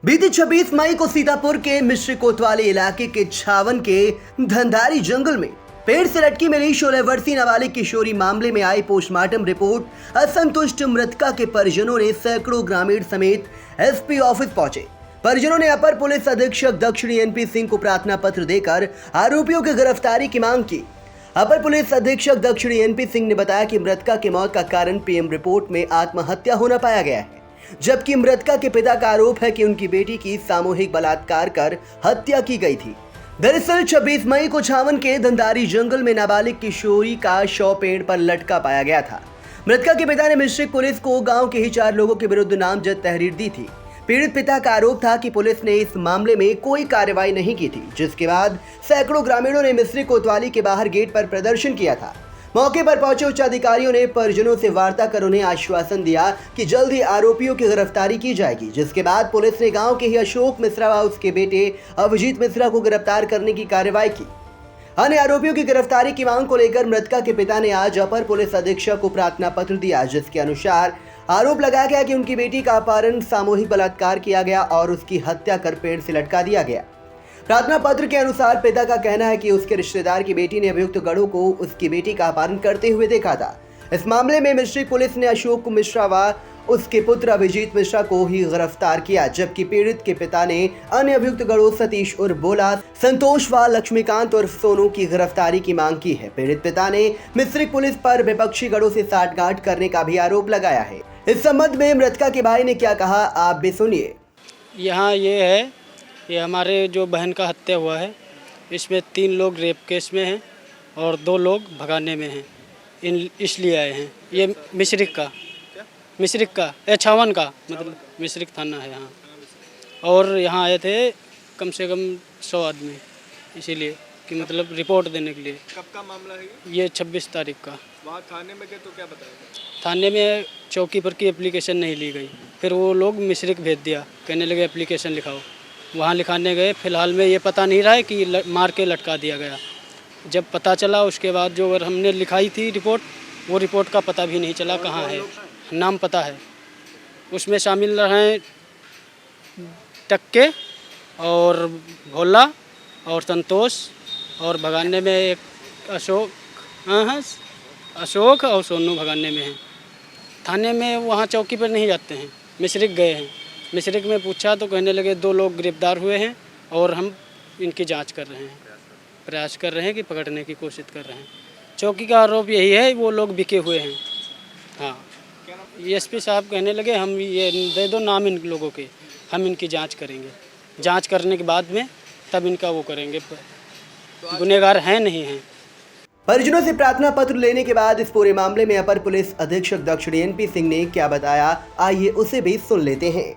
बीती 26 मई को सीतापुर के मिश्र कोतवाली इलाके के छावन के धंधारी जंगल में पेड़ से लटकी मिली 16 वर्षीय नाबालिग किशोरी मामले में आई पोस्टमार्टम रिपोर्ट असंतुष्ट मृतका के परिजनों ने सैकड़ों ग्रामीण समेत एसपी ऑफिस पहुंचे। परिजनों ने अपर पुलिस अधीक्षक दक्षिणी एनपी सिंह को प्रार्थना पत्र देकर आरोपियों की गिरफ्तारी की मांग की। अपर पुलिस अधीक्षक दक्षिणी एनपी सिंह ने बताया कि मृतका की मौत का कारण पीएम रिपोर्ट में आत्महत्या होना पाया गया है, जबकि मृतका के पिता का आरोप है कि उनकी बेटी की सामूहिक बलात्कार कर हत्या की गई थी। दरअसल 26 मई को छावन के धंधारी जंगल में नाबालिग किशोरी का शव पेड़ पर लटका पाया गया था। मृतका के पिता ने मिश्रिक पुलिस को गांव के ही 4 लोगों के विरुद्ध नामजद तहरीर दी थी। पीड़ित पिता का आरोप था कि पुलिस ने इस मामले में कोई कार्रवाई नहीं की थी, जिसके बाद सैकड़ों ग्रामीणों ने मिश्रिक कोतवाली के बाहर गेट पर प्रदर्शन किया था। मौके पर पहुंचे उच्च अधिकारियों ने परिजनों से वार्ता कर उन्हें आश्वासन दिया कि जल्द ही आरोपियों की गिरफ्तारी की जाएगी, जिसके बाद पुलिस ने गांव के ही अशोक मिश्रा व उसके बेटे अभिजीत मिश्रा को गिरफ्तार करने की कार्रवाई की। अन्य आरोपियों की गिरफ्तारी की मांग को लेकर मृतका के पिता ने आज अपर पुलिस अधीक्षक को प्रार्थना पत्र दिया, जिसके अनुसार आरोप लगाया गया कि उनकी बेटी का अपहरण, सामूहिक बलात्कार किया गया और उसकी हत्या कर पेड़ से लटका दिया गया। प्रार्थना पत्र के अनुसार पिता का कहना है कि उसके रिश्तेदार की बेटी ने अभियुक्त गढ़ों को उसकी बेटी का अपहरण करते हुए देखा था। इस मामले में मिश्रिक पुलिस ने अशोक मिश्रा व उसके पुत्र अभिजीत मिश्रा को ही गिरफ्तार किया, जबकि पीड़ित के पिता ने अन्य अभियुक्त गढ़ों सतीश उर्फ बोला, संतोष व लक्ष्मीकांत उर्फ सोनू की गिरफ्तारी की मांग की है। पीड़ित पिता ने मिश्रिक पुलिस पर विपक्षी गढ़ों से साठगांठ करने का भी आरोप लगाया है। इस संबंध में मृतका के भाई ने क्या कहा, आप भी सुनिए। यहाँ ये हमारे जो बहन का हत्या हुआ है, इसमें 3 लोग रेप केस में हैं और 2 लोग भगाने में हैं। इसलिए आए हैं। ये मिश्रिक का छावन का मतलब मिश्रिक थाना है यहाँ, और यहाँ आए थे कम से कम 100 आदमी, इसीलिए कि मतलब रिपोर्ट देने के लिए। कब का मामला है ये 26 तारीख का। वहाँ थाने में गए तो क्या बताया? थाने में चौकी पर की एप्लीकेशन नहीं ली गई, फिर वो लोग मिश्रिक भेज दिया, कहने लगे एप्लीकेशन लिखाओ। वहाँ लिखाने गए, फिलहाल में ये पता नहीं रहा है कि मार के लटका दिया गया। जब पता चला उसके बाद जो हमने लिखाई थी रिपोर्ट, वो रिपोर्ट का पता भी नहीं चला कहाँ है। नाम पता है, उसमें शामिल हैं टक्के और भोला और संतोष, और भगाने में एक अशोक और सोनू भगाने में हैं। थाने में वहाँ चौकी पर नहीं जाते हैं, मिश्रिक गए हैं। मिश्रिक में पूछा तो कहने लगे 2 लोग गिरफ्तार हुए हैं और हम इनकी जांच कर रहे हैं, प्रयास कर रहे हैं कि पकड़ने की कोशिश कर रहे हैं। चौकी का आरोप यही है, वो लोग बिके हुए हैं। हाँ, एसपी साहब कहने लगे हम ये दे दो नाम इन लोगों के, हम इनकी जांच करेंगे, जांच करने के बाद में तब इनका वो करेंगे, गुनहगार हैं नहीं हैं। परिजनों से प्रार्थना पत्र लेने के बाद इस पूरे मामले में अपर पुलिस अधीक्षक दक्षिणी एनपी सिंह ने क्या बताया, आइए उसे भी सुन लेते हैं।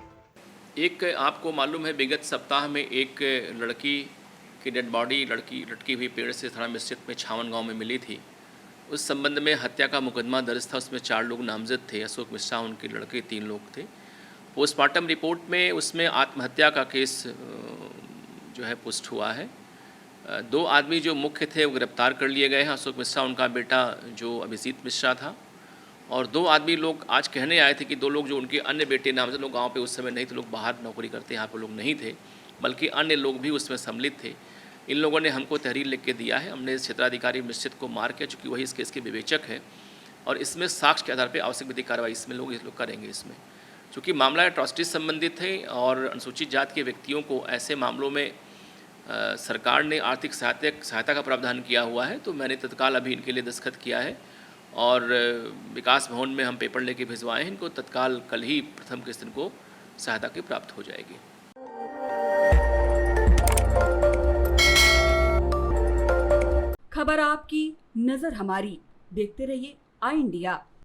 एक आपको मालूम है विगत सप्ताह में एक लड़की की डेड बॉडी लटकी हुई पेड़ से थाना मिश्रिक में छावन गांव में मिली थी। उस संबंध में हत्या का मुकदमा दर्ज था। उसमें 4 लोग नामजद थे, अशोक मिश्रा, उनके लड़के 3 लोग थे। पोस्टमार्टम रिपोर्ट में उसमें आत्महत्या का केस जो है पुष्ट हुआ है। 2 आदमी जो मुख्य थे वो गिरफ्तार कर लिए गए हैं। अशोक मिश्रा उनका बेटा जो अभिजीत मिश्रा था, और 2 आदमी लोग आज कहने आए थे कि 2 लोग जो उनके अन्य बेटे नामजद लोग गांव पे उस समय नहीं थे, लोग बाहर नौकरी करते, यहाँ पे लोग नहीं थे, बल्कि अन्य लोग भी उसमें सम्मिलित थे। इन लोगों ने हमको तहरीर लिख के दिया है। हमने क्षेत्राधिकारी मिश्रित को मार के, चूँकि वही इस केस के विवेचक है, और इसमें साक्ष्य के आधार पर आवश्यक विधिक कार्रवाई इसमें लोग करेंगे। इसमें चूँकि मामला एट्रॉसिटी से संबंधित है और अनुसूचित जाति के व्यक्तियों को ऐसे मामलों में सरकार ने आर्थिक सहायता का प्रावधान किया हुआ है, तो मैंने तत्काल अभी इनके लिए दस्तखत किया है और विकास भवन में हम पेपर लेके भिजवाए हैं। इनको तत्काल कल ही प्रथम किस्त इनको सहायता की प्राप्त हो जाएगी। खबर आपकी, नजर हमारी। देखते रहिए आई इंडिया।